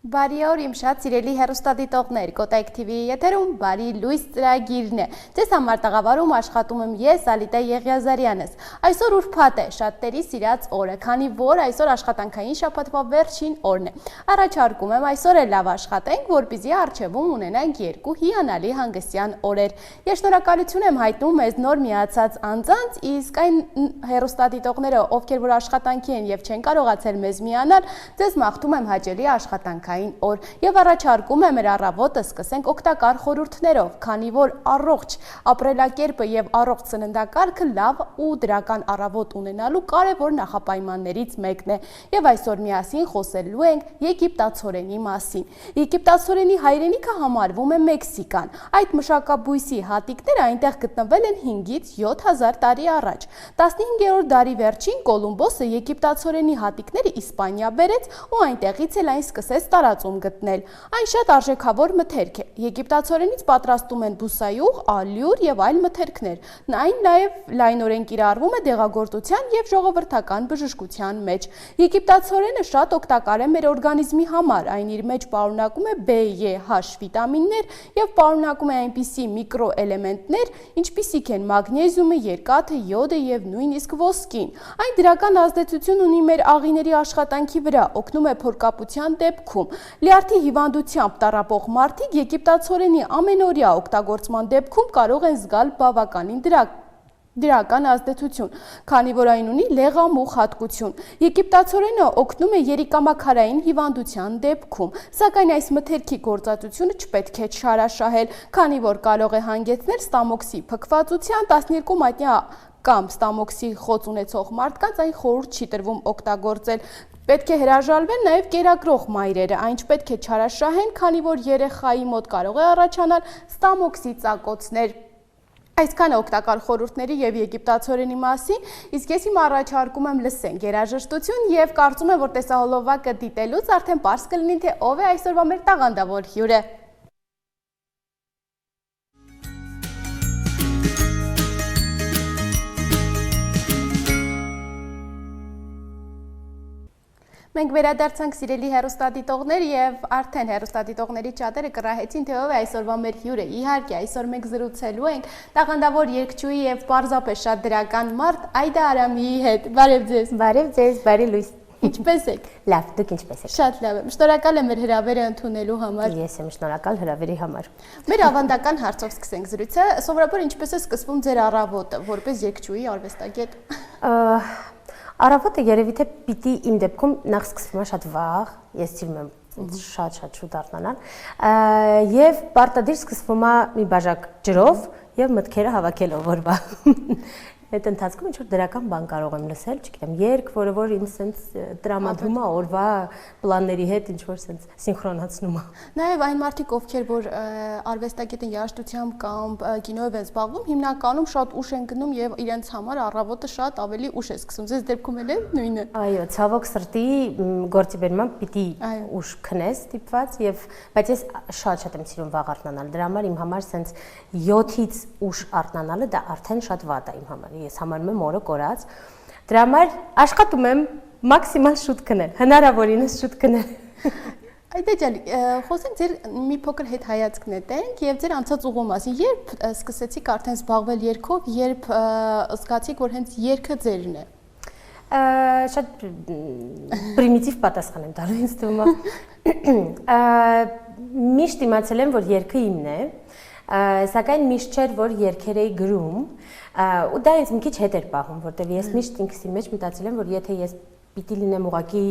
Բարի օր իմ շատ սիրելի հեռուստադիտողներ, Կոտայք TV-ի եթերում բարի լույս ծրագիրն է։ Ձեզ համար տաղավարում աշխատում եմ ես, Ալիտե Եղիազարյանս։ Այսօր ուրբաթ է, շատերի սիրած օրը, քանի որ այսօր աշխատանքային շաբաթվա վերջին օրն է։ Առաջարկում եմ այսօր էլ լավ աշխատենք, որպեսզի առջևում ունենանք երկու հիանալի հանգստյան օրեր։ Ես շնորհակալություն եմ հայտնում մեզ նոր միացած անձանց, իսկ այն հեռուստադիտողները, ովքեր որ աշխատանքի են եւ չեն կարողացել մեզ միանալ, ձեզ մաղթում եմ հաճելի աշխատանքային օր եւ առաջարկում եմ մեր առավոտը սկսենք օգտակար խորհուրդներով, քանի որ առողջ ապրելակերպը եւ առողջ սննդակարգը լավ ու դրական առավոտ ունենալու կարևոր նախապայմաններից մեկն է։ Եվ այսօր միասին խոսելու ենք եգիպտացորենի մասին։ Եգիպտացորենի հայրենիքը համարվում է Մեքսիկան։ Այդ մշակաբույսի հատիկները այնտեղ գտնվել են 5-ից 7000 տարի առաջ։ 15-րդ դարի վերջին Կոլումբոսը եգիպտացորենի հատիկները Իսպանիա բերեց ու այնտեղից էլ այն սկսեց տարածում գտնել։ Այն շատ արժեքավոր մթերք է։ Եգիպտացորենից պատրաստում են բուսայուղ, ալյուր եւ այլ մթերքներ։ Այն նաեւ լայնորեն կիրառվում է դեղագործության եւ ժողովրդական բժշկության մեջ։ Եգիպտացորենը շատ օգտակար է մեր օրգանիզմի համար։ Այն իր մեջ պարունակում է B, E, H վիտամիններ եւ պարունակում է այնպիսի միկրոէլեմենտներ, ինչպիսիք են մագնեզիումը, երկաթը, յոդը եւ նույնիսկ ոսկին։ Այն դրական ազդեցություն ունի մեր աղիների աշխատանքի վրա, օգնում է փորկապության դեպքում։ Լյարդի հիվանդությամբ տառապող մարդիկ եգիպտացորենի ամենօրյա օգտագործման դեպքում կարող են զգալ բավականին դրական ազդեցություն, քանի որ այն ունի լեղամուղ հատկություն։ Եգիպտացորենը օգնում է երիկամաքարային հիվանդության դեպքում, սակայն այս մթերքի գործածությունը չպետք է չարաշահել, քանի որ կարող է հանգեցնել ստամոքսի փքվածության 12 մատնյա կամ ստամոքսի խոց ունեցող մարդկանց այն խորհուրդ չի տրվում օգտագործել։ Պետք է հրաժարվեն նաև կերակրող մայրերը, այն չպետք է չարաշահեն, քանի որ երեխայի մոտ կարող է առաջանալ ստամոքսի ծակոցներ։ Այսքան օգտակար խորհուրդների եւ եգիպտացորենի մասին, իսկ ես հիմա առաջարկում եմ լսենք երաժշտություն եւ կարծում եմ, որ տեսահոլովակը դիտելուց արդեն պարզ կլինի, թե ով է այսօրվա մեր տաղանդավոր հյուրը։ Մենք վերադարձանք սիրելի հեռուստադիտողներ եւ արդեն հեռուստադիտողների ճատերը կռահեցին, թե ով է այսօրվա մեր հյուրը։ Իհարկե, այսօր մենք զրուցելու ենք տաղանդավոր երգչուհի եւ պարզապես շատ դրական մարդ Այդա Արամիի հետ։ Բարև ձեզ։ Բարև ձեզ, բարի լույս։ Ինչպե՞ս եք։ Լավ, դուք ինչպե՞ս եք։ Շատ լավ եմ։ Շնորհակալ եմ մեր հրավերը ընդունելու համար։ Ես եմ շնորհակալ հրավերի համար։ Մեր ավանդական հարցով սկսենք զրույցը։ Սովորաբար ինչպես է սկսվում ձեր առավոտը, որպես երգչուհի, արվեստագետ։ Առավոտը երևի թե պիտի իմ դեպքում նախ սկսվում է շատ վաղ, ես սիրում եմ շատ շուտ արթնանալ, եւ պարտադիր սկսվում է մի բաժակ ջրով եւ մտքերը հավաքելով օրվա։ Այդ ընթացքում ինչ-որ դրական բան կարող եմ լսել, չգիտեմ, երգ, որը որ իմ սենց տրամադրում է օրվա պլանների հետ ինչ-որ սենց սինխրոնացնում է։ Նաև այն մարդիկ, ովքեր որ արվեստագետ են, երաժշտությամբ կամ կինոյով են զբաղվում, հիմնականում շատ ուշ են գնում եւ իրենց համար առավոտը շատ ավելի ուշ է սկսում։ Ձեզ դեպքում էլ է նույնը։ Այո, ցավոք սրտի գործի բերմամբ պիտի ուշ քնես ստիպված եւ բայց ես շատ եմ սիրում վաղ արթնանալ։ Դրա համար իմ համար սենց 7-ից ուշ արթնանալը դա արդեն շատ վատ է իմ համար։ Ես համարում եմ օրը կորած։ Դրա համար աշխատում եմ մաքսիմալ շուտ քնել, հնարավորինս շուտ քնել։ Այդա ջան, խոսենք ձեր մի փոքր հետ հայացք նետենք եւ ձեր անցած ուղու մասին։ Երբ սկսեցիք արդեն զբաղվել երգով, երբ զգացիք, որ հենց երգը ձերն է։ Շատ պրիմիտիվ պատասխան եմ տալու, ինձ թվում է։ Միշտ իմացել եմ, որ երգը իմն է, սակայն միշտ չէր, որ երգեր էի գրում, ու դա ինձ մի քիչ հետ էր պահում, որտեղ ես միշտ ինքս մեջ մտածել եմ, որ եթե ես պիտի լինեմ ուղղակի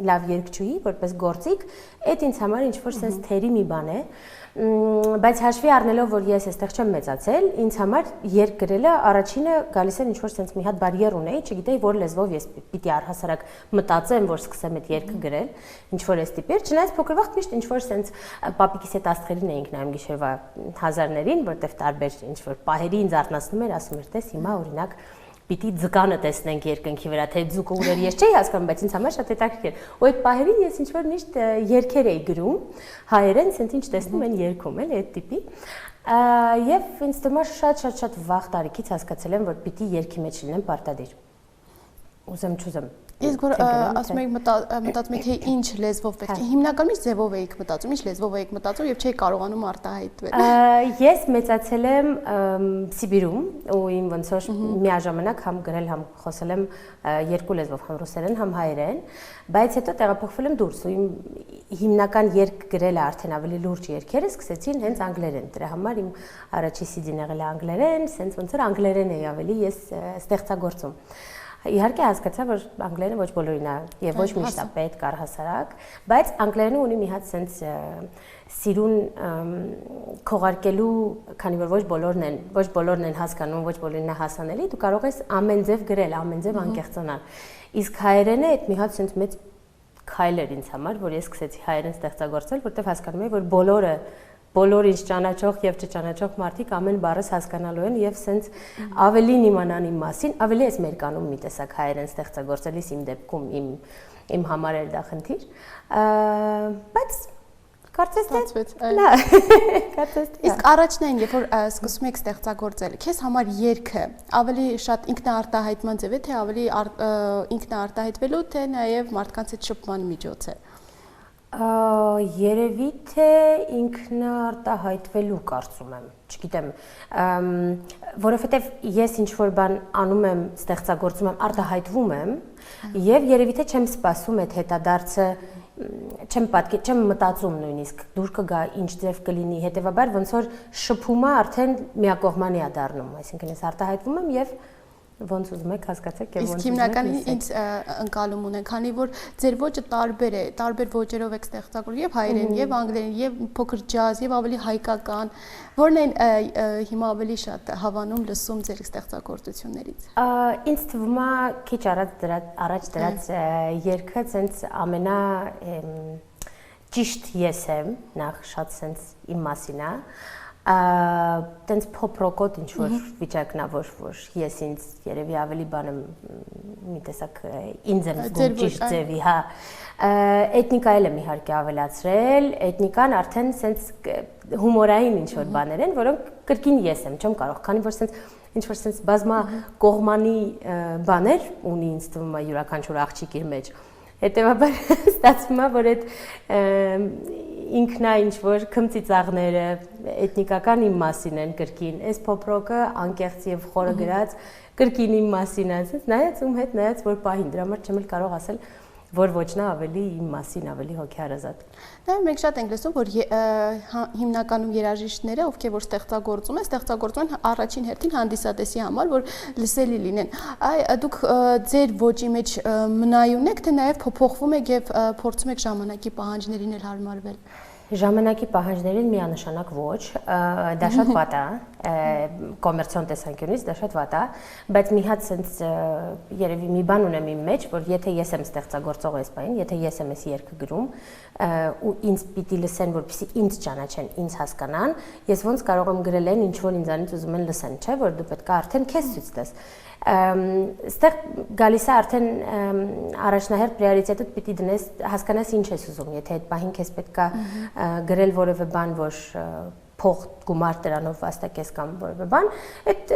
լավ երգչուհի, որպես գործիք, այդ ինձ համար ինչ-որ sense թերի մի բան է, բայց հաշվի առնելով, որ ես այստեղ չեմ մեծացել, ինձ համար երգ գրելը առաջինը գալիս էր ինչ-որ sense մի հատ բարիեր ունեի, չգիտեի որ լեզվով ես պիտի առհասարակ մտածեմ, որ սկսեմ այդ երգը գրել, ինչ-որ էս տիպեր, չնայած փոքր վաղ միշտ ինչ-որ sense պապիկիս հետ աստղերին էինք նայում գիշերվա հազարներին, որտեղ տարբեր ինչ-որ պահերի ինձ արթնացնում էր, ասում էր, տես հիմա օրինակ պիտի ձկանը տեսնենք երկնքի վրա, թե ձուկը ուներ, ես չէի հասկանում, բայց ինձ համար շատ հետաքրքիր էր։ Ու այդ պահերին ես ինչ-որ միշտ երգեր էի գրում, հայերեն, սենց ինչ տեսնում են երգում, էլի այդ տիպի։ Եվ ինձ թվում է շատ վաղ տարիքից հասկացել եմ, որ պիտի երգի մեջ լինեմ պարտադիր։ Ուզեմ չուզեմ Իսկ որ ասում եք մտածում եք թե ինչ լեզվով պետք է հիմնականում ինչ ձևով եք մտածում, ինչ լեզվով եք մտածում եւ չէ կարողանում արտահայտվել։ Ես մեծացել եմ Սիբիրում ու իմ ոնց որ միաժամանակ համ գրել, համ խոսել եմ երկու լեզվով, համ ռուսերեն, համ հայերեն, բայց հետո տեղափոխվել եմ դուրս ու իմ հիմնական երգ գրելը արդեն ավելի լուրջ երգերը սկսեցին հենց անգլերեն։ Դրա համար իմ առաջի CD-ն եղել է անգլերեն, սենց ոնց որ անգլերեն էի ավելի ես ստեղծագործում։ Իհարկե հասկացա, որ անգլերենը ոչ բոլորին է եւ ոչ միշտ է պետք առհասարակ, բայց անգլերենը ունի մի հատ sense սիրուն քողարկելու, քանի որ ոչ բոլորն են հասկանում, ոչ բոլորին է հասանելի, դու կարող ես ամեն ձև գրել, ամեն ձև անկեղծանալ։ Իսկ հայերենը այդ մի հատ sense մեծ քայլ էր ինձ համար, որ ես սկսեցի հայերեն ստեղծագործել, որտեղ հասկանում եմ, որ բոլոր ինչ ճանաչող եւ չճանաչող մարդիկ ամեն բառս հասկանալու են եւ սենց ավելին իմանան իմ մասին, ավելի ես մերկանում մի տեսակ հայերեն ստեղծագործելիս իմ դեպքում իմ համար էր դա խնդիր, բայց կարծես թե լավ, կարծես թե։ Իսկ առաջնային, երբ որ սկսում եք ստեղծագործել, քեզ համար երգը ավելի շատ ինքնաարտահայտման ձև է, թե ավելի ինքնաարտահայտվելու, թե նաեւ մարդկանց հետ շփման միջոց է։ Երևի թե ինքնաարտահայտվելու կարծում եմ, չգիտեմ, որովհետև ես ինչ-որ բան անում եմ, ստեղծագործում եմ, արտահայտվում եմ եւ երևի թե չեմ սպասում այդ հետադարձը, չեմ մտածում նույնիսկ դուր կգա ինչ ձև կլինի, հետեւաբար ոնց որ շփումը արդեն միակողմանի է դառնում, այսինքն ես արտահայտվում եմ եւ ոնց ուզում եք հասկացեք եւ ոնց իսկ հիմնականում ինչ ընկալում ունեն, քանի որ ձեր ոճը տարբեր է, տարբեր ոճերով եք ստեղծագործում եւ հայերեն, եւ անգլերեն, եւ փոքր ջազ, եւ ավելի հայկական, որն են հիմա ավելի շատ հավանում լսում ձեր ստեղծագործություններից։ Ինձ թվում է քիչ առաջ դրած երգը ցենց ամենա ճիշտ ես եմ, նախ շատ ցենց իմ մասին է։ Տենց փոփրոկոտ ինչ որ վիճակն է, որ ես ինձ երևի ավելի բան եմ մի տեսակ ինձ եմ զգում ճիշտ ձևի, հա։ Էթնիկա էլ եմ իհարկե ավելացրել, էթնիկան արդեն սենց հումորային ինչ որ բաներ են, որոնք կրկին ես եմ, չեմ կարող, քանի որ սենց ինչ որ սենց բազմա կողմանի բաներ ունի ինձ թվում է յուրաքանչյուր աղջիկ իր մեջ։ Հետևաբար ստացվում է, որ այդ ինքնա ինչ որ քմծիծաղները էթնիկական իմ մասին են կրկին, այս փոփրոկը անկեղծ եւ խորը գրած կրկին իմ մասին է, նայած ում հետ նայած որ պահին, դրա համար չեմ էլ կարող ասել, որ ոչնա ավելի իմ մասին, ավելի հոգեհարազատ։ Նաև մենք շատ ենք լսում, որ հիմնականում երաժիշտները, ովքեր որ ստեղծագործում են առաջին հերթին հանդիսատեսի համար, որ լսելի լինեն։ Դուք ձեր ոճի մեջ մնայուն եք, թե նաև փոփոխվում եք եւ փորձում եք ժամանակի պահանջներին էլ հարմարվել։ Ժամանակի պահանջներին միանշանակ ոչ, դա շատ վատ է, կոմերցիոն տեսանկյունից դա շատ վատ է, բայց մի հատ sense երևի մի բան ունեմ իմ մեջ, որ եթե ես եմ ստեղծագործող այս բանին, եթե ես եմ այս երգը գրում ու ինձ պիտի լսեն, որպեսզի ինձ ճանաչեն, ինձ հասկանան, ես ոնց կարող եմ գրել այն, ինչ որ ինձանից ուզում են լսեն, չէ, որ դու պետք է արդեն քեզ ցույց տես։ Այստեղ գալիս է արդեն առաջնահերթ պրիորիտետը պիտի դնես, հասկանաս ինչ ես ուզում, եթե այդ պահին քեզ պետք է գրել որևէ բան, որ փող գումար դրանով վաստակես կամ որևէ բան, այդ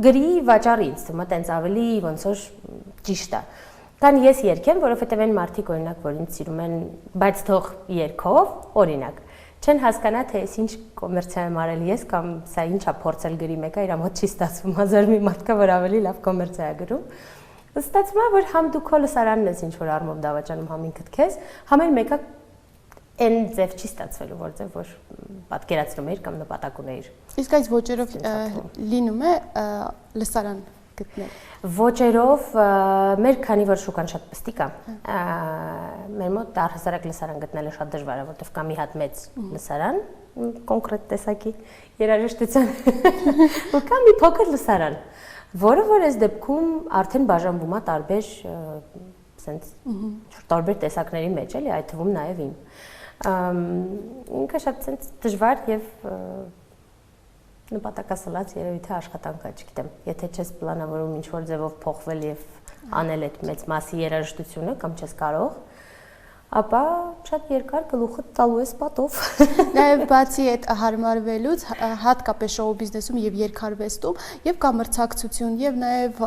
գրի վաճառի ինձ թվում է տենց ավելի ոնց որ ճիշտ է։ Կան ես երգեմ, որովհետև այն մարդիկ օրինակ, որ ինձ սիրում են, բայց թող երգով, օրինակ չեն հասկանա թե ես ինչ կոմերցիա եմ արել ես կամ սա ինչ է փորձել գրի մեկը իր մոտ չի ստացվում, հազար մի մարդկա որ ավելի լավ կոմերցիա է գրում։ Ստացվում է որ համ դու քո լսարանն ես ինչ որ առումով դավաճանում համ ինքդ քեզ, համ էլ մեկը այն ձև չի ստացվելու, որ ձև որ պատկերացնում էիր կամ նպատակ ունեիր։ Իսկ այս ոճերով լինում է լսարան գտնել։ Ոճերով մեր քանի որ շուկան շատ պստիկ է, մեր մոտ առհասարակ լսարան գտնելը շատ դժվար է, որովհետև կա մի հատ մեծ լսարան, կոնկրետ տեսակի երաժշտության, ու կա մի փոքր լսարան, որը որ այս դեպքում արդեն բաժանվում է տարբեր sense տարբեր տեսակների մեջ, էլի, այդ թվում նաև իմ։ Ինքը շատ sense դժվար եւ նպատակասլաց երևի թե աշխատանք է, չգիտեմ, եթե չես պլանավորում ինչ-որ ձևով փոխվել եւ անել այդ մեծ մասի երաժշտությունը կամ չես կարող, ապա շատ երկար գլուխը տալու ես պատով։ Նաև բացի այդ հարմարվելուց հատկապես շոու բիզնեսում եւ երկարվեստում եւ կա մրցակցություն եւ նաև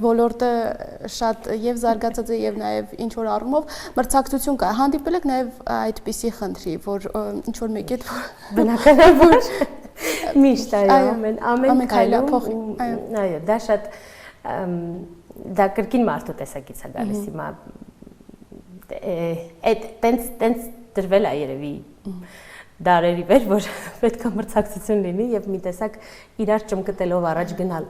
ոլորտը շատ եւ զարգացած է եւ նաև ինչ որ առումով մրցակցություն կա։ Հանդիպել եք նաև այդպիսի խնդրի, որ ինչ որ մեկի հետ բնականաբար միշտ ամեն քայլում այո դա շատ դա կրկին մարդու տեսակից է գալիս հիմա այդ տենց դրվել է երևի դարերի վեր, որ պետք է մրցակցություն լինի եւ մի տեսակ իրար ճմկտելով առաջ գնալ։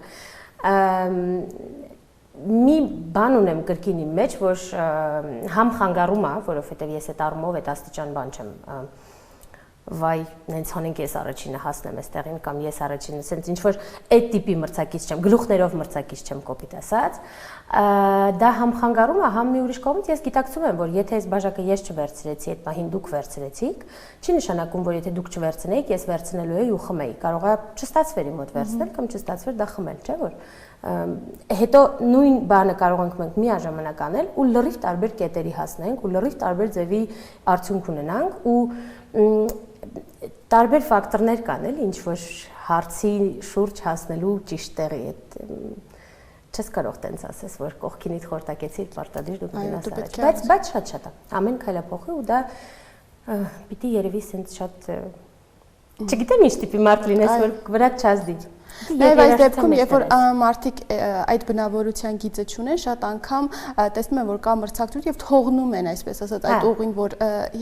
Մի բան ունեմ կրկին իմ մեջ, որ համ խանգարում է, որովհետեւ ես այդ առումով այդ աստիճան բան չեմ վայ, նենց հանենք ես առաջինը հասնեմ այստեղին կամ ես առաջինը, ասենց ինչ որ այդ տիպի մրցակից չեմ, գլուխներով մրցակից չեմ կոպիտ ասած, դա համ խանգարում է, համ մի ուրիշ կողմից ես գիտակցում եմ, որ եթե այս բաժակը ես չվերցրեցի, այդ պահին դուք վերցրեցիք, չի նշանակում, որ եթե դուք չվերցնեիք, ես վերցնելու էի ու խմեի, կարող է չստացվեր իմ մոտ վերցնել կամ չստացվեր դա խմել, չէ՞ որ հետո նույն բանը կարող ենք մենք միաժամանակ անել ու լրիվ տարբեր կետերի հասնենք ու լրիվ տարբեր ձևի արդյունք ունենանք ու տարբեր ֆակտորներ կան էլ ինչ որ հարցի շուրջ հասնելու ճիշտ տեղի այդ չես կարող տենց ասես որ կողքինիդ խորտակեցի պարտադիր դու գնաս առաջ բայց շատ է ամեն քայլափոխի ու դա պիտի երևի սենց շատ չգիտեմ ինչ տիպի մարդ լինես որ վրա չազդի Նաև այս դեպքում, երբ որ մարդիկ այդ բնավորության գիծը չունեն, շատ անգամ տեսնում են, որ կա մրցակցություն եւ թողնում են, այսպես ասած, այդ ուղին, որ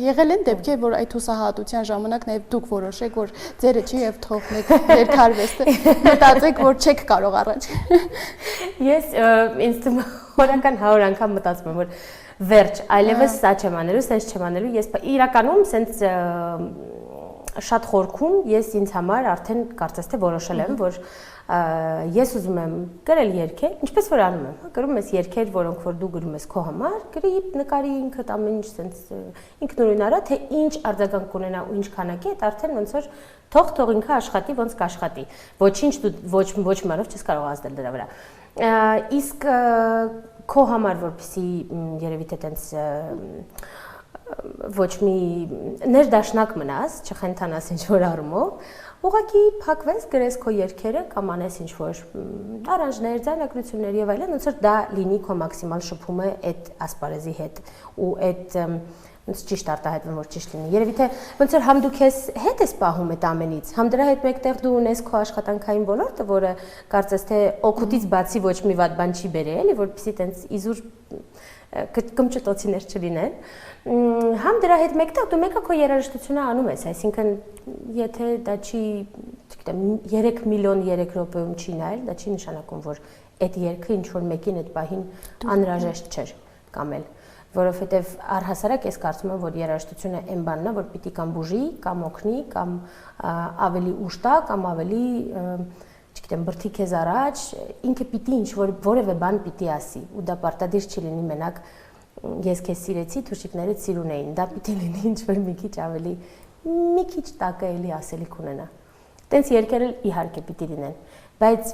եղել են դեպքեր, որ այդ հուսահատության ժամանակ նաև դուք որոշեք, որ ձերը չի եւ թողնեք երկարվեստը, մտածեք, որ չեք կարող առաջ։ Ես ինձ թվում է օրական 100 անգամ մտածում եմ, որ վերջ, այլևս սա չեմ անելու, սենց չեմ անելու, ես իրականում սենց շատ խորքում ես ինձ համար արդեն կարծես թե որոշել եմ, որ ես ուզում եմ գրել երգեր, ինչպես որ անում եմ, գրում ես երգեր, որոնք որ դու գրում ես քո համար, գրի, նկարի ինքդ ամեն ինչ sense ինքնուրույն արա, թե ինչ արձագանք կունենա ու ինչ քանակի, այդ արդեն ոնց որ թող ինքը աշխատի, ոնց կաշխատի։ Ոչինչ դու ոչ մարով չես կարող ազդել դրա վրա։ Իսկ քո համար որպեսի երևի թե տենց ոչ մի ներդաշնակ մնաս, չխենթանաս ինչ որ առումով, ուղղակի փակվես, գրես քո երգերը կամ անես ինչ որ արանժներ, ձայնագրություններ եւ այլն, ոնց որ դա լինի քո մաքսիմալ շփումը այդ ասպարեզի հետ ու այդ ոնց ճիշտ արտահայտվում որ ճիշտ լինի։ Երևի թե ոնց որ համ դու քեզ հետ ես պահում այդ ամենից, համ դրա հետ մեկտեղ դու ունես քո աշխատանքային ոլորտը, որը կարծես թե օգուտից բացի ոչ մի վատ բան չի բերել, էլի, որպեսզի տենց իզուր կմճտոցիներ չլինեն, համ դրա հետ մեկտեղ դու մեկը քո երաժշտությունը անում ես, այսինքն եթե դա չի, չգիտեմ, 3 միլիոն 3 րոպեում չի նայել, դա չի նշանակում, որ այդ երգը ինչ որ մեկին այդ պահին անհրաժեշտ չէր կամ էլ, որովհետև առհասարակ ես կարծում եմ, որ երաժշտությունը այն բանն է, որ պիտի կամ բուժի, կամ օգնի, կամ ավելի ուշ տա, կամ ավելի չգիտեմ, բրդի քեզ առաջ, ինքը պիտի ինչ որ որևէ բան պիտի ասի, ու դա պարտադիր չի լինի մենակ ես քեզ սիրեցի, թուշիկներդ սիրուն էին, դա պիտի լինի ինչ որ մի քիչ ավելի, մի քիչ տակը էլի ասելիք ունենա։ Տենց երկերը իհարկե պիտի լինեն, բայց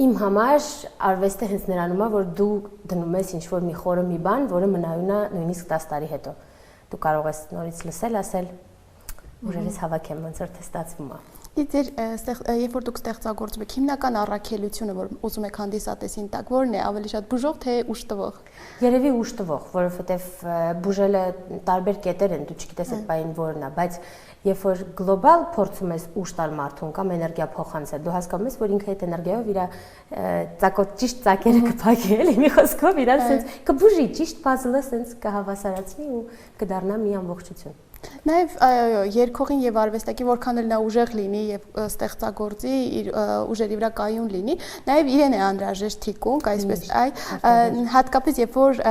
իմ համար արվեստը հենց նրանում է, որ դու դնում ես ինչ որ մի խորը մի բան, որը մնայուն է նույնիսկ 10 տարի հետո։ Դու կարող ես նորից լսել, ասել, ուժերից հավաքեմ, ոնց որ թե ստացվում է։ Երբ որ դուք ստեղծագործում եք, հիմնական առաքելությունը, որ ուզում եք հանդիսատեսին տակ, որն է, ավելի շատ բուժող թե ուշ տվող։ Երևի ուշ տվող, որովհետև բուժելը տարբեր կետեր են, դու չգիտես այդ բային որն է, բայց երբ որ գլոբալ փորձում ես ուշ տալ մարդուն կամ էներգիա փոխանցել, դու հասկանում ես, որ ինքը այդ էներգիայով իր ճիշտ ծակերը կփակի, էլի մի խոսքով իրան sense կբուժի, ճիշտ puzzle-ը sense կհավասարացնի ու կդառնա մի ամբողջություն։ Նաև երկողին եւ արվեստակին որքան էլ նա ուժեղ լինի եւ ստեղծագործի իր ուժերի վրա կայուն լինի, նաև իրեն է անհրաժեշտ թիկունք, այսպես հատկապես երբ որ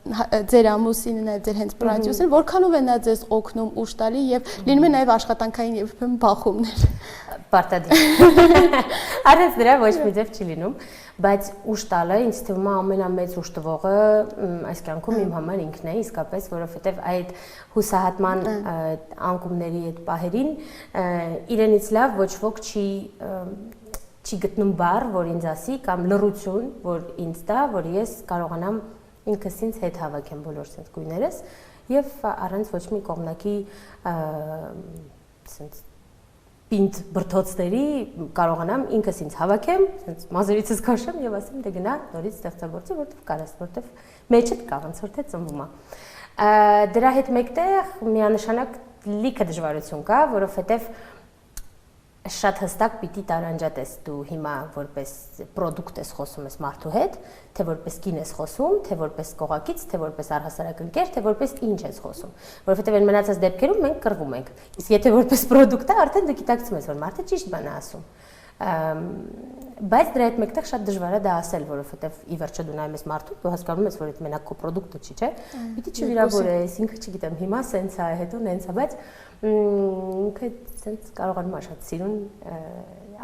ձեր ամուսինը նաև ձեր հենց պրոդյուսերն որքանով է նա ձեզ օգնում ուշ տալի եւ լինում է նաև աշխատանքային երբեմն բախումներ։ Պարտադիր։ Առանց դրա ոչ մի ձև չի լինում, բայց ուշ տալը ինձ թվում է ամենամեծ ուշ տվողը այս կյանքում իմ համար ինքն է, իսկապես, որովհետև այդ հուսահատման անկումների այդ պահերին իրենից լավ ոչ ոք չի գտնում բառ, որ ինձ ասի կամ լռություն, որ ինձ տա, որ ես կարողանամ ինքս ինձ հետ հավաքեմ բոլոր sense գույներս եւ առանց ոչ մի կողմնակի sense պինդ բրթոցների կարողանամ ինքս ինձ հավաքեմ, sense մազերիցս քաշեմ եւ ասեմ դե գնա նորից ստեղծագործի, որտեվ կարաս, որտեվ մեջդ կա ոնց որ թե ծնվում է։ Դրա հետ մեկտեղ միանշանակ լիքը դժվարություն կա, որովհետեւ շատ հստակ պիտի տարանջատես դու հիմա որպես product ես խոսում ես մարդու հետ, թե որպես կին ես խոսում, թե որպես կողակից, թե որպես առհասարակ ընկեր, թե որպես ինչ ես խոսում, որովհետև այն մնացած դեպքերում մենք կռվում ենք։ Իսկ եթե որպես product է, արդեն դու գիտակցում ես, որ մարդը ճիշտ բան է ասում։ Բայց դրա հետ մեկտեղ շատ դժվար է դա ասել, որովհետև ի վերջո դու նայում ես մարդուն, դու հասկանում ես, որ այդ մենակ քո product-ը չի, չէ՞։ Պիտի չվիրավորես, ինքը չգիտեմ, հիմա սենց է, հետո նենց է, բայց ինքը սենց կարողանում է շատ սիրուն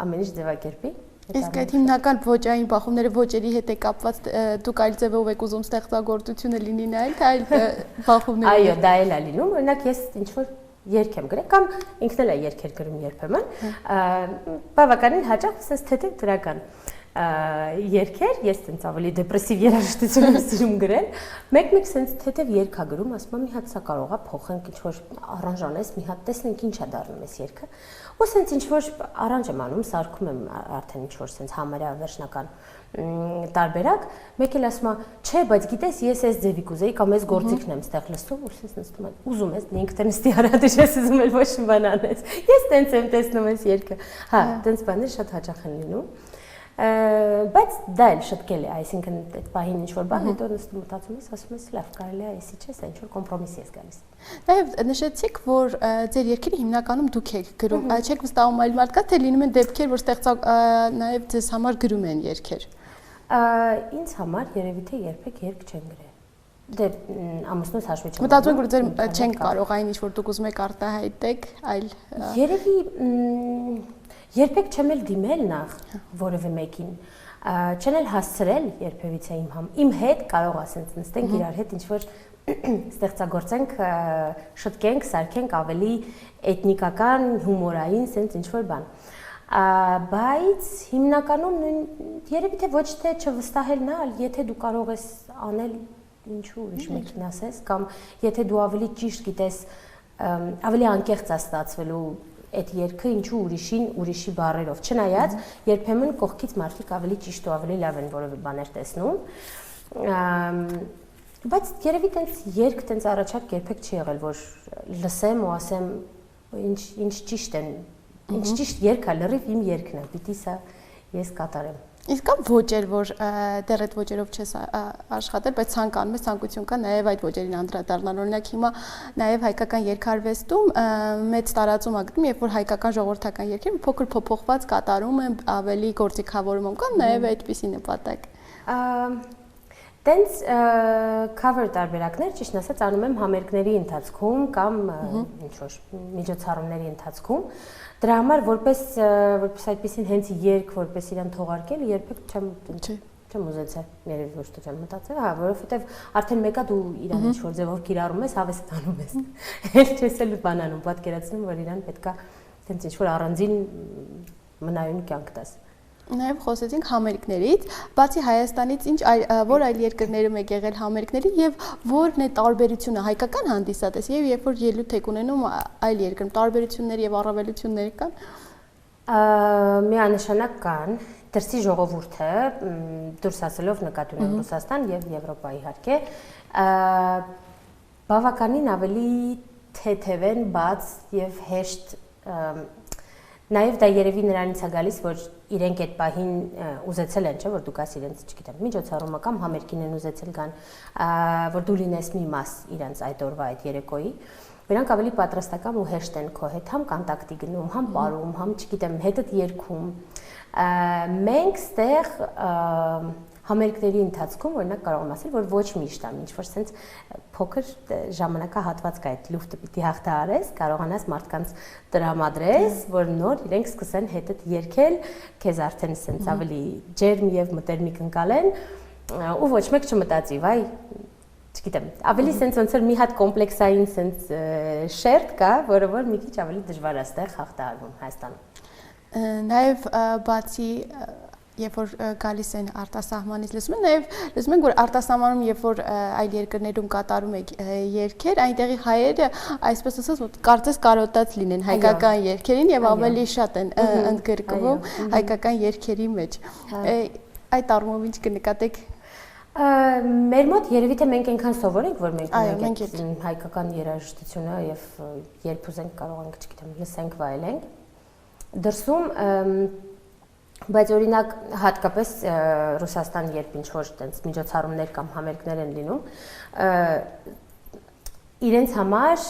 ամեն ինչ ձևակերպի։ Իսկ այդ հիմնական ոճային բախումները ոճերի հետ է կապված, դուք այլ ձևով եք ուզում ստեղծագործությունը լինի նայել, թե այլ բախումներ։ Այո, դա էլ է լինում, օրինակ ես ինչ որ երգ եմ գրել կամ ինքն էլ է երգեր գրում երբեմն, բավականին հաճախ ասես թեթև դրական երգեր, ես տենց ավելի դեպրեսիվ երաժշտություն եմ սիրում գրել, մեկ-մեկ սենց թեթև երգ ա գրում, ասում եմ մի հատ սա կարող է փոխենք ինչ որ առանժանես, մի հատ տեսնենք ինչ է դառնում այս երգը, ու սենց ինչ որ առանջ եմ անում, սարքում եմ արդեն ինչ որ սենց համարյա վերջնական տարբերակ, մեկ էլ ասում է, չէ, բայց գիտես, ես այս ձևի կուզեի կամ այս գործիքն եմ ստեղ լսում, ու սենց նստում եմ, ուզում ես, ինքդ նստի արադիշ ես ուզում էլ ոչ մի բան անես։ Ես տենց եմ տեսնում այս երգը։ Հա, տենց բաներ շատ հաճախ են լինում։ Բայց դա էլ շտկել է, այսինքն այդ պահին ինչ որ բան, հետո նստում մտածում ես, ասում ես, լավ, կարելի է էսի չէ, սա ինչ որ կոմպրոմիսի ես գալիս։ Նաև նշեցիք, որ ձեր երգերը հիմնականում դուք եք գրում, չեք վստահում այլ մարդկանց, թե լինում են դեպքեր, որ նաև ձեզ համար գրում են երգեր։ Ինձ համար երևի թե երբեք երգ չեն գրել։ Դե ամուսնուս հաշվի չեմ։ Մտածում եք, որ ձեր չենք կարող այն ինչ որ դուք ուզում եք արտահայտեք, այլ երևի երբեք չեմ էլ դիմել նախ որևէ մեկին, չեն էլ հասցրել երբևիցե իմ հետ կարող ասենք նստենք իրար հետ ինչ որ ստեղծագործենք, շտկենք, սարքենք ավելի էթնիկական, հումորային, սենց ինչ որ բան։ Բայց հիմնականում երևի թե ոչ թե չվստահելն է, այլ եթե դու կարող ես անել ինչու ուրիշ մեկին ասես, կամ եթե դու ավելի ճիշտ գիտես, ավելի անկեղծ է ստացվելու այդ երգը ինչու ուրիշի բառերով, չնայած երբեմն կողքից մարդիկ ավելի ճիշտ ու ավելի լավ են որևէ բաներ տեսնում, բայց երևի տենց երգ տենց առաջարկ երբեք չի եղել, որ լսեմ ու ասեմ ինչ ճիշտ են, ինչ ճիշտ երգ է, լրիվ իմ երգն է, պիտի սա ես կատարեմ։ Իսկ կա ոճեր, որ դեռ այդ ոճերով չես աշխատել, բայց ցանկանում ես, ցանկություն կա նաև այդ ոճերին անդրադառնալ։ Օրինակ հիմա նաև հայկական երգարվեստում մեծ տարածում ա գտնում, երբ որ հայկական ժողովրդական երգերը փոքր փոփոխված կատարում են, ավելի գործիքավորում են, կան նաև այդպիսի նպատակ։ Տենց cover տարբերակներ, ճիշտ ասած, անում եմ համերգների ընթացքում կամ ինչ-որ միջոցառումների ընթացքում։ Դրա համար որպես այդպեսին հենց երգ, որպես իրան թողարկել, երբեք չեմ ուզեցել, երևի ոչ թե չեմ մտածել, հա, որովհետև արդեն մեկա դու իրան ինչ-որ ձևով կիրառում ես, հավես տանում ես։ Էլ չես էլ բան անում, պատկերացնում, որ իրան պետքա տենց ինչ-որ առանձին մնայուն կյանք տաս։ Նաև խոսեցինք համերգներից, բացի Հայաստանից որ այլ երկրներում եք եղել համերգների եւ որն է տարբերությունը հայկական հանդիսատես եւ երբ որ ելույթ եք ունենում այլ երկրում տարբերություններ եւ առավելություններ կան։ Միանշանակ կան, դրսի ժողովուրդը դուրս ասելով նկատի ունեմ Ռուսաստան եւ Եվրոպա իհարկե, բավականին ավելի թեթև են, բաց եւ հեշտ Նաև դա երևի նրանից է գալիս, որ իրենք այդ պահին ուզեցել են, չէ, որ դու գաս իրենց, չգիտեմ, միջոցառումը կամ համերգին են ուզեցել գան, որ դու լինես մի մաս իրենց այդ օրվա այդ երեկոյի, նրանք ավելի պատրաստական ու հեշտ են քո հետ, համ կոնտակտի գնում, համ պարում, համ, չգիտեմ, հետդ երգում։ Մենք ստեղ համերգների ընթացքում օրինակ կարող եմ ասել, որ ոչ միշտ ամ, ինչ որ sense փոքր ժամանակահատված կա այդ լուֆտը պիտի հաղթահարես, կարողանաս մարդկանց տրամադրես, որ նոր իրենք սկսեն հետդ երգել, քեզ արդեն sense ավելի ջերմ եւ մտերմիկ ընկալեն, ու ոչ մեկ չմտածի, վայ, չգիտեմ, ավելի sense ոնց որ մի հատ կոմպլեքսային sense շերտ կա, որը որ մի քիչ ավելի դժվար է ստեղ հաղթահարվում Հայաստանում։ Նաև բացի երբ որ գալիս են արտասահմանից, լսում ենք, որ արտասահմանում, երբ որ այլ երկրներում կատարում եք երգեր, այնտեղի հայերը, այսպես ասած, կարծես կարոտած լինեն հայկական երգերին եւ ավելի շատ են ընդգրկվում հայկական երգերի մեջ։ Այդ առումով ինչ կնկատեք։ Մեր մոտ երևի թե մենք այնքան սովոր ենք, որ մենք հայկական երաժշտությունը եւ երբ ուզենք կարող ենք, չգիտեմ, լսենք, վայելենք։ Դրսում բայց օրինակ հատկապես Ռուսաստան երբ ինչ-որ տենց միջոցառումներ կամ համերգներ են լինում, իրենց համար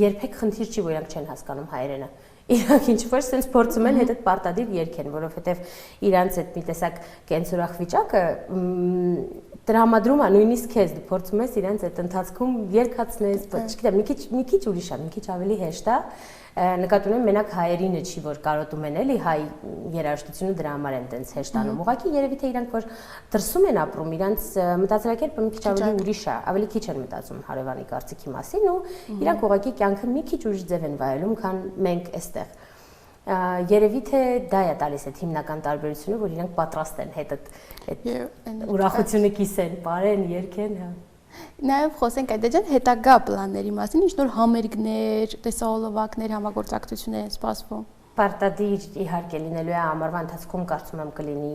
երբեք խնդիր չի, որ իրանք չեն հասկանում հայերենը։ Իրանք ինչ-որ sense փորձում են հետդ պարտադիր երգեն, որովհետև իրանց այդ մի տեսակ կենսուրախ վիճակը տրամադրում է նույնիսկ քեզ, դու փորձում ես իրանց այդ ընթացքում երգացնես, չգիտեմ, մի քիչ ուրիշ է, մի քիչ ավելի հեշտ է։ Նկատի ունեմ մենակ հայերինը չի, որ կարոտում են էլի, հայ երաժշտությունը դրա համար են տենց հեշտանում։ Ուղղակի երևի թե իրանք որ դրսում են ապրում, իրանց մտածելակերպը մի քիչ ավելի ուրիշ է, ավելի քիչ են մտածում հարևանի կարծիքի մասին ու իրանք ուղղակի կյանքը մի քիչ ուրիշ ձև են վայելում, քան մենք այստեղ։ Երևի թե դա է տալիս այդ հիմնական տարբերությունը, որ իրանք պատրաստ են հետ այդ ուրախությունը կիսեն, բարեն, երգեն, հա։ Նաև խոսենք այդտեղ հետագա պլանների մասին, ինչ նոր համերգներ, տեսահոլովակներ, համագործակցություններ են սպասվում։ Պարտադիր իհարկե լինելու է ամառվա ընթացքում կարծում եմ կլինի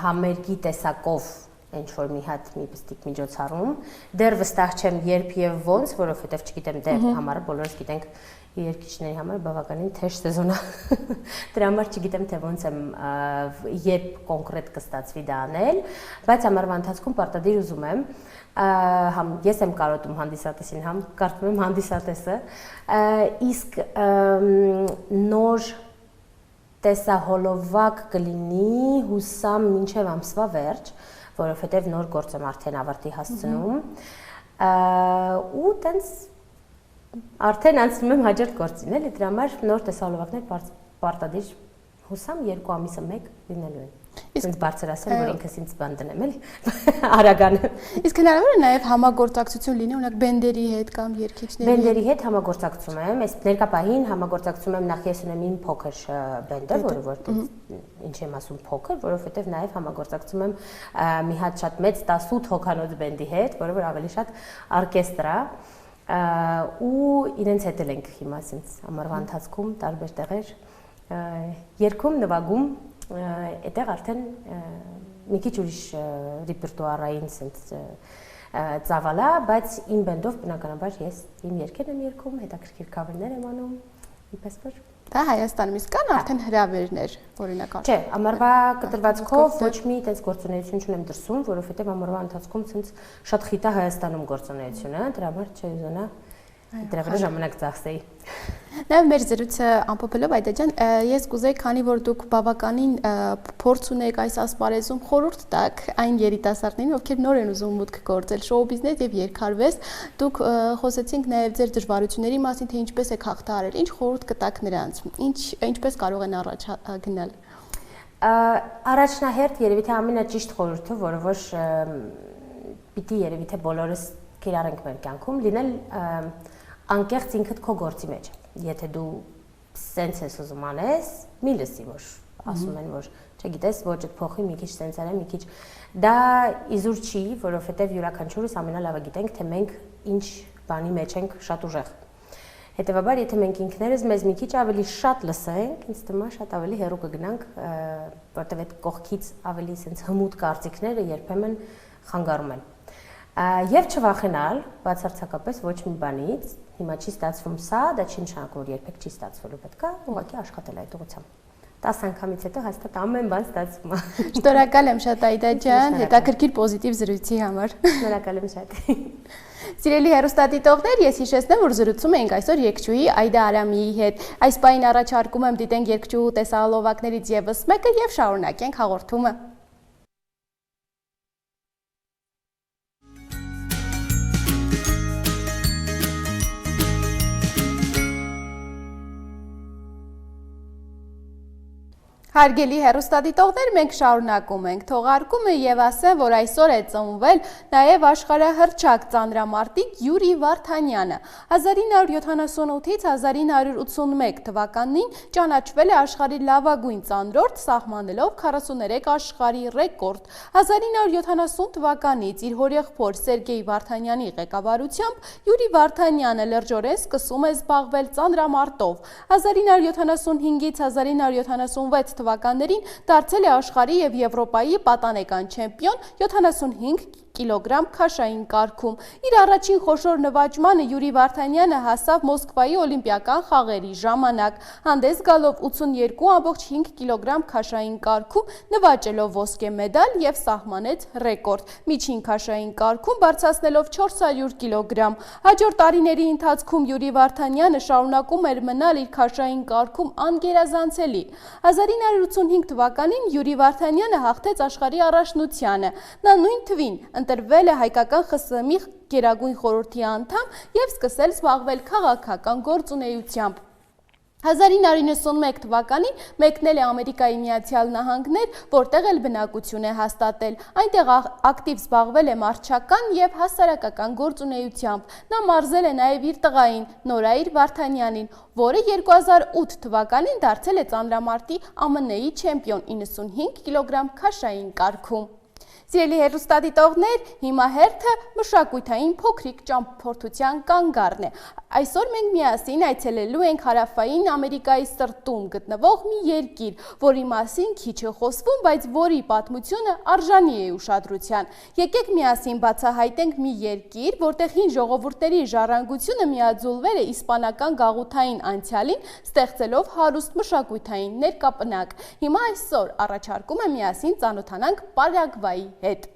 համերգի տեսակով ինչ որ մի հատ մի պստիկ միջոցառում։ Դեռ վստահ չեմ երբ եւ ոնց, որովհետեւ չգիտեմ դեռ համարը բոլորս գիտենք երկիչների համար բավականին թեժ սեզոն է։ Դրա համար չգիտեմ թե ոնց եմ երբ կոնկրետ կստացվի դա անել, բայց ամառվա ընթացքում պարտադիր ուզում եմ համ ես եմ կարոտում հանդիսատեսին, համ կարծում եմ հանդիսատեսը, իսկ նոր տեսահոլովակ կլինի հուսամ մինչև ամսվա վերջ, որովհետև նոր գործ եմ արդեն ավարտի հասցնում ու տենց արդեն անցնում եմ հաջորդ գործին, էլի դրա համար նոր տեսահոլովակներ պարտադիր հուսամ 2 ամիսը 1 լինելու են։ Իսկ բարձր ասեմ, որ ինքս ինձ բան դնեմ, էլի արագանը։ Իսկ հնարավոր է նաև համագործակցություն լինի, օրինակ բենդերի հետ կամ երգիչների հետ։ Բենդերի հետ համագործակցում եմ, այս ներկա պահին համագործակցում եմ նախ ես ունեմ իմ փոքր բենդը, որը ինչ եմ ասում փոքր, որովհետև նաև համագործակցում եմ մի հատ շատ մեծ 18 հոգանոց բենդի հետ, որը որ ավելի շատ օրկեստր է։ Ու իրենց հետ ենք հիմա ասենց ամառվա ընթացքում տարբեր տեղեր երգում, նվագում, այդտեղ արդեն մի քիչ ուրիշ ռեպերտուարային ասենց ծավալ է, բայց իմ բենդով բնականաբար ես իմ երգերն եմ երգում, հետաքրքիր քավերներ եմ անում, ինչպես որ դա Հայաստանում իսկ կան արդեն հրավերներ, օրինակ Չէ, ամառվա կտրվածքով ոչ մի այդպես գործունեություն չունեմ դրսում, որովհետև ամառվա ընթացքում ցենց շատ խիտ է Հայաստանում գործունեությունը, դրա համար չէ ուզենա դրա վրա ժամանակ ծախսեի։ Նաև մեր զրույցը ամփոփելով Այդա ջան, ես կուզեի, քանի որ դուք բավականին փորձ ունեք այս ասպարեզում, խորհուրդ տաք այն երիտասարդներին, ովքեր նոր են ուզում մուտք գործել շոու բիզնես եւ երգարվեստ, դուք խոսեցինք նաև ձեր դժվարությունների մասին, թե ինչպես եք հաղթահարել, ինչ խորհուրդ կտաք նրանց, ինչպես կարող են առաջ գնալ։ Առաջնահերթ երևի թե ամենաճիշտ խորհուրդը, որը որ պիտի երևի թե բոլորս կիրառենք մեր կյանքում, լինել անկեղծ ինքդ քո գործի մեջ։ Եթե դու սենց ես ուզում անես, մի լսի, որ ասում են, որ չգիտես, ոճդ փոխի, մի քիչ սենց արեմ, մի քիչ դա իզուր չի, որովհետև յուրաքանչյուրս ամենալավը գիտենք, թե մենք ինչ բանի մեջ ենք շատ ուժեղ։ Հետևաբար, եթե մենք ինքներս մեզ մի քիչ ավելի շատ լսենք, ինձ թվում է շատ ավելի հեռու կգնանք, որտեղ այդ կողքից ավելի սենց հմուտ կարծիքները երբեմն խանգարում են։ Եվ չվախենալ, բացարձակապես ոչ մի բանից, հիմա չի ստացվում սա, դա չի նշանակում, որ երբեք չի ստացվելու, պետք է ուղղակի աշխատել այդ ուղղությամբ։ 10 անգամից հետո հաստատ ամեն բան ստացվում է։ Շնորհակալ եմ շատ Այդա ջան, հետաքրքիր պոզիտիվ զրույցի համար։ Շնորհակալ եմ շատ։ Սիրելի հեռուստադիտողներ, ես հիշեցնեմ, որ զրուցում ենք այսօր երգչուհի Այդա Արամիի հետ։ Այս պահին առաջարկում եմ դիտենք երգչուհու տեսահոլովակներից ևս մեկը եւ շարունակենք հաղորդումը։ Հարգելի հեռուստադիտողներ, մենք շարունակում ենք թողարկումը եւ ասեմ, որ այսօր է ծնվել նաեւ աշխարհահռչակ ծանրամարտիկ Յուրի Վարդանյանը։ 1978-ից 1981 թվականին ճանաչվել է աշխարհի լավագույն ծանրորդ, սահմանելով 43 աշխարհի ռեկորդ։ 1970 թվականից իր հորեղբոր Սերգեյ Վարդանյանի ղեկավարությամբ Յուրի Վարդանյանը լրջորեն սկսում է զբաղվել ծանրամարտով։ 1975-ից 1976 թվականներին դարձել է աշխարհի եւ Եվրոպայի պատանեկան չեմպիոն 75 կիլոգրամ քաշային կարգում։ Իր առաջին խոշոր նվաճմանը Յուրի Վարդանյանը հասավ Մոսկվայի օլիմպիական խաղերի ժամանակ, հանդես գալով 82.5 կիլոգրամ քաշային կարգում, նվաճելով ոսկե մեդալ եւ սահմանեց ռեկորդ՝ միջին քաշային կարգում բարձրացնելով 400 կիլոգրամ։ Հաջորդ տարիների ընթացքում Յուրի Վարդանյանը շարունակում էր մնալ իր քաշային կարգում անգերազանցելի։ 1985 թվականին Յուրի Վարդանյանը հաղթեց աշխարհի առաջնությանը։ Նա նույն թվին ընտրվել է հայկական ԽՍՀՄ գերագույն խորհրդի անդամ եւ սկսել զբաղվել քաղաքական գործունեությամբ։ 1991 թվականին մեկնել է Ամերիկայի Միացյալ Նահանգներ, որտեղ էլ բնակություն է հաստատել։ Այնտեղ ակտիվ զբաղվել է մարզչական եւ հասարակական գործունեությամբ։ Նա մարզել է նաեւ իր տղային Նորայր Վարդանյանին, որը 2008 թվականին դարձել է ծանրամարտի ԱՄՆ-ի չեմպիոն 95 կիլոգրամ քաշային կարգում։ Սիրելի հեռուստադիտողներ, հիմա հերթը մշակութային փոքրիկ ճամփորդության կանգառն է։ Այսօր մենք միասին այցելելու ենք Հարավային Ամերիկայի սրտում գտնվող մի երկիր, որի մասին քիչ է խոսվում, բայց որի պատմությունը արժանի է ուշադրության։ Եկեք միասին բացահայտենք մի երկիր, որտեղ հին ժողովուրդների ժառանգությունը միաձուլվել է իսպանական գաղութային անցյալին, ստեղծելով հարուստ մշակութային ներկապնակ։ Հիմա այսօր առաջարկում եմ միասին ծանոթանանք Պարագվայի հետ։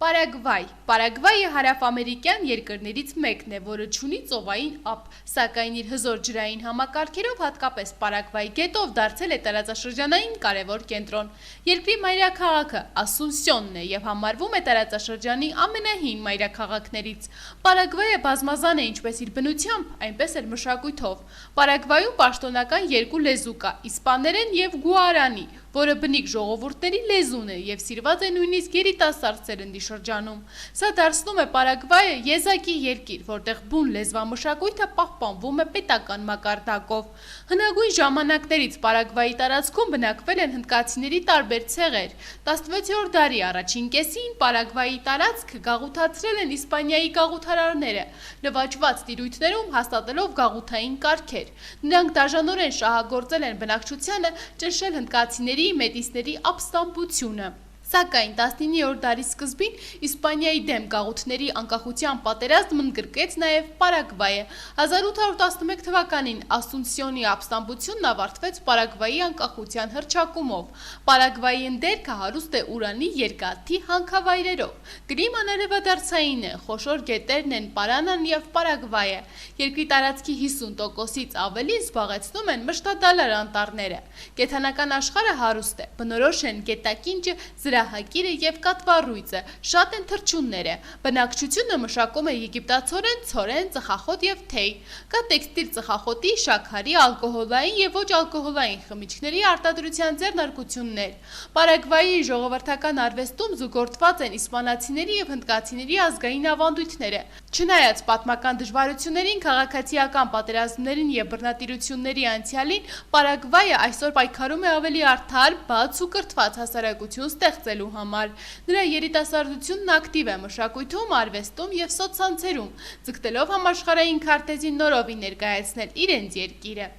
Պարագվայ։ Պարագվայը հարավամերիկյան երկրներից մեկն է, որը չունի ծովային ափ, սակայն իր հզոր ջրային համակարգերով, հատկապես Պարագվայի գետով, դարձել է տարածաշրջանային կարևոր կենտրոն։ Երկրի մայրաքաղաքը Ասունսիոնն է եւ համարվում է տարածաշրջանի ամենահին մայրաքաղաքներից։ Պարագվայը բազմազան է ինչպես իր բնությամբ, այնպես էլ մշակույթով։ Պարագվայում պաշտոնական երկու լեզու կա՝ իսպաներեն եւ գուարանի, որը բնիկ ժողովուրդների լեզուն է եւ սիրված է նույնիսկ երիտասարդ սերնդի շրջանում։ Սա դարձնում է Պարագվայը եզակի երկիր, որտեղ բուն լեզվամշակույթը պահպանվում է պետական մակարդակով։ Հնագույն ժամանակներից Պարագվայի տարածքում բնակվել են հնդկացիների տարբեր ցեղեր։ 16-րդ դարի առաջին կեսին Պարագվայի տարածքը գաղութացրել են Իսպանիայի գաղութարարները, նվաճված տիրույթներում հաստատելով գաղութային կարգեր։ Նրանք դաժանորեն շահագործել են բնակչությանը, ճնշել հնդկացիների մետիսների ապստամբությունը։ Սակայն 19-րդ դարի սկզբին Իսպանիայի դեմ գաղութների անկախության պատերազմն ընդգրկեց նաև Պարագվայը։ 1811 թվականին Ասունսիոնի ապստամբությունն ավարտվեց Պարագվայի անկախության հռչակումով։ Պարագվայի ընդերքը հարուստ է ուրանի երկաթի հանքավայրերով։ Կլիման արևադարձային է, խոշոր գետերն են Պարանան եւ Պարագվայը։ Երկրի տարածքի 50%-ից ավելի զբաղեցնում են մշտադալար անտառները։ Կենդանական աշխարհը հարուստ է, բնորոշ են գետակինջը, զրահակիրը եւ կատվառույցը, շատ են թռչունները։ Բնակչությունը մշակում է եգիպտացորեն, ցորեն, ծխախոտ եւ թեյ։ Կա տեքստիլ ծխախոտի, շաքարի, ալկոհոլային եւ ոչ ալկոհոլային խմիչքների արտադրության ձեռնարկություններ։ Պարագվայի ժողովրդական արվեստում զուգորդված են իսպանացիների եւ հնդկացիների ազգային ավանդույթները։ Չնայած պատմական դժվարություններին, քաղաքացիական պատերազմներին եւ բռնատիրությունների անցյալին, Պարագվայը այսօր պայքարում է ավելի արդար, բաց ու կրթված հասարակություն ստեղծելու համար։ Նրա երիտասարդությունն ակտիվ է մշակույթում, արվեստում եւ սոցցանցերում, ձգտելով համաշխարհային քարտեզին նորովի ներկայացնել իրենց երկիրը։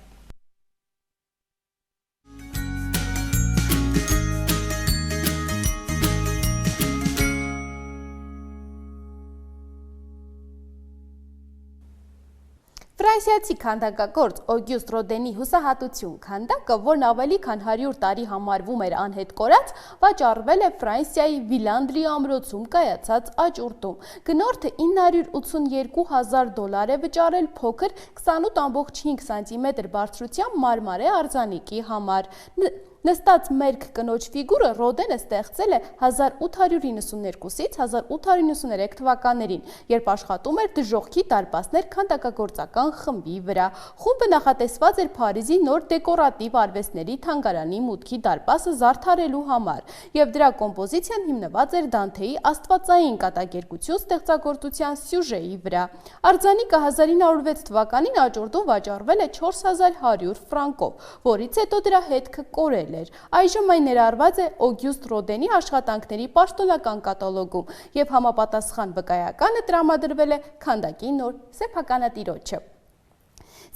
Ֆրանսիացի քանդակագործ Օգյուստ Ռոդենի հուսահատություն քանդակը, որն ավելի քան 100 տարի համարվում էր անհետ կորած, վաճառվել է Ֆրանսիայի Վիլանդրի ամրոցում կայացած աճուրդում։ Գնորդը $982,000 է վճարել փոքր 28.5 սանտիմետր բարձրությամբ մարմարե արձանիկի համար։ Նստած մերկ կնոջ ֆիգուրը Ռոդենը ստեղծել է 1892-ից 1893 թվականներին, երբ աշխատում էր դժոխքի դարպասներ քանդակագործական խմբի վրա։ Խումբը նախատեսված էր Փարիզի նոր դեկորատիվ արվեստների թանգարանի մուտքի դարպասը զարդարելու համար, և դրա կոմպոզիցիան հիմնված էր Դանթեի աստվածային կատակերգություն ստեղծագործության սյուժեի վրա։ Արձանիկը 1906 թվականին աճուրդում վաճառվել է 4100 ֆրանկով, որից հետո դրա հետքը կորել էր։ Այժմ այն ներառված է Օգյուստ Ռոդենի աշխատանքների պաշտոնական կատալոգում և համապատասխան վկայականը տրամադրվել է քանդակի նոր սեփականատիրոջը։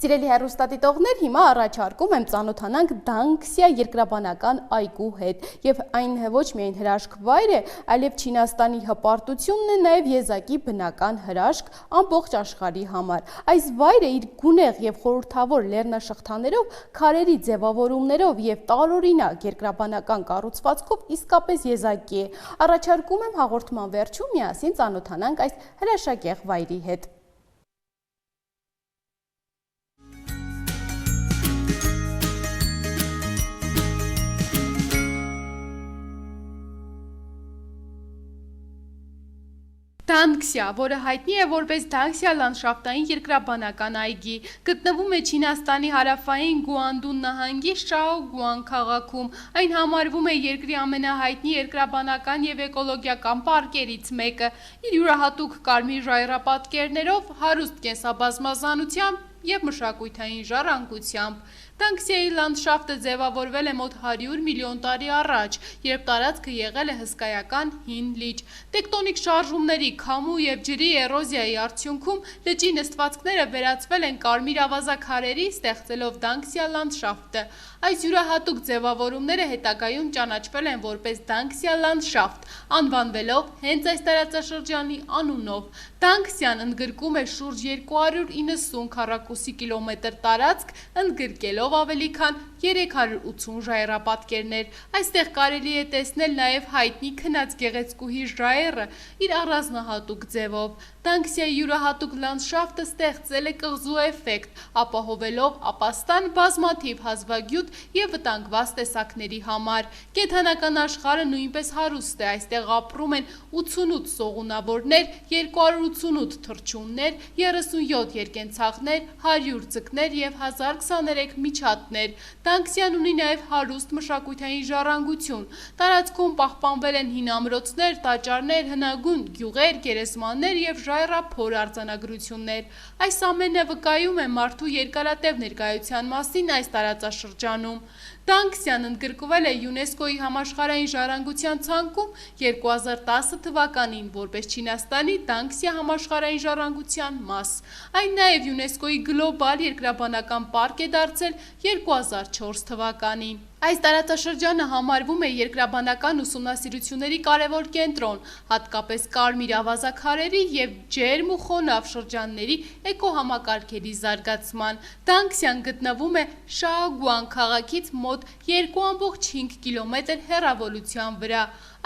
Սիրելի հեռուստադիտողներ, հիմա առաջարկում եմ ծանոթանանք Դանգքսիա երկրաբանական այգու հետ, և այն ոչ միայն հրաշք վայր է, այլև Չինաստանի հպարտությունն է նաև եզակի բնական հրաշք ամբողջ աշխարհի համար։ Այս վայրը իր գունեղ և խորհրդավոր լեռնաշղթաներով, քարերի ձևավորումներով և տարօրինակ երկրաբանական կառուցվածքով իսկապես եզակի է։ Առաջարկում եմ հաղորդման վերջում միասին ծանոթանանք այս հրաշագեղ վայրի հետ։ Դանգքսիա, որը հայտնի է որպես Դանգքսիա լանդշաֆտային երկրաբանական այգի, գտնվում է Չինաստանի հարավային Գուանդուն նահանգի Շաոգուան քաղաքում։ Այն համարվում է երկրի ամենահայտնի երկրաբանական և էկոլոգիական պարկերից մեկը, իր յուրահատուկ կարմիր ժայռապատկերներով, հարուստ կենսաբազմազանությամբ և մշակութային ժառանգությամբ։ Դանգքսիայի լանդշաֆտը ձևավորվել է մոտ 100 միլիոն տարի առաջ, երբ տարածքը եղել է հսկայական հին լիճ։ Տեկտոնիկ շարժումների, քամու և ջրի էրոզիայի արդյունքում լճի նստվածքները վերածվել են կարմիր ավազաքարերի, ստեղծելով Դանգքսիա լանդշաֆտը։ Այս յուրահատուկ ձևավորումները հետագայում ճանաչվել են որպես Դանգքսիա լանդշաֆտ, անվանվելով հենց այս տարածաշրջանի անունով։ Դանգքսիան ընդգրկում է շուրջ 290 քառակուսի կիլոմետր տարածք, ընդգրկելով ավելի քան 380 ժայռապատկերներ։ Այստեղ կարելի է տեսնել նաև հայտնի քնած գեղեցկուհի ժայռը իր առանձնահատուկ ձևով։ Դանգքսիայի յուրահատուկ լանդշաֆտը ստեղծել է կղզու էֆեկտ, ապահովելով ապաստան բազմաթիվ հազվագյուտ և վտանգված տեսակների համար։ Կենդանական աշխարհը նույնպես հարուստ է, այստեղ ապրում են 88 սողունավորներ, 288 թռչուններ, 37 երկենցաղներ, 100 ձկներ և 1023 միջատներ։ Դանգքսիան ունի նաև հարուստ մշակութային ժառանգություն։ Տարածքում պահպանվել են հին ամրոցներ, տաճարներ, հնագույն գյուղեր, գերեզմաններ և ժայռափոր արձանագրություններ։ Այս ամենը վկայում է մարդու երկարատև ներկայության մասին այս տարածաշրջանում։ Դանգքսիան ընդգրկվել է ՅՈՒՆԵՍԿՕ-ի համաշխարհային ժառանգության ցանկում 2010 թվականին որպես Չինաստանի Դանգքսիա համաշխարհային ժառանգության մաս։ Այն նաև ՅՈՒՆԵՍԿՕ-ի գլոբալ երկրաբանական պարկ է դարձել 2004 թվականին։ Այս տարածաշրջանը համարվում է երկրաբանական ուսումնասիրությունների կարևոր կենտրոն, հատկապես կարմիր ավազաքարերի և ջերմ ու խոնավ շրջանների էկոհամակարգերի զարգացման։ Դանգքսիան գտնվում է Շաոգուան քաղաքից մոտ 2,5 կիլոմետր հեռավորության վրա։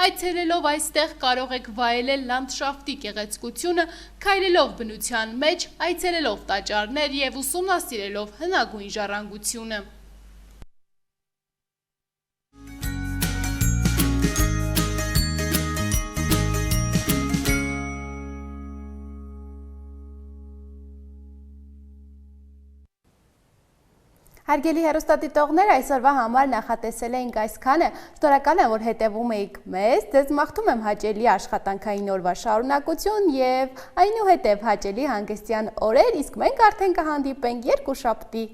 Այցելելով այստեղ կարող եք վայելել լանդշաֆտի գեղեցկությունը, քայլելով բնության մեջ, այցելելով տաճարներ և ուսումնասիրելով հնագույն ժառանգությունը։ Հարգելի հեռուստադիտողներ, այսօրվա համար նախատեսել էինք այսքանը։ Շնորհակալ եմ, որ հետևում էիք մեզ։ Ձեզ մաղթում եմ հաճելի աշխատանքային օրվա շարունակություն և այնուհետև հաճելի հանգստյան օրեր, իսկ մենք արդեն կհանդիպենք երկուշաբթի։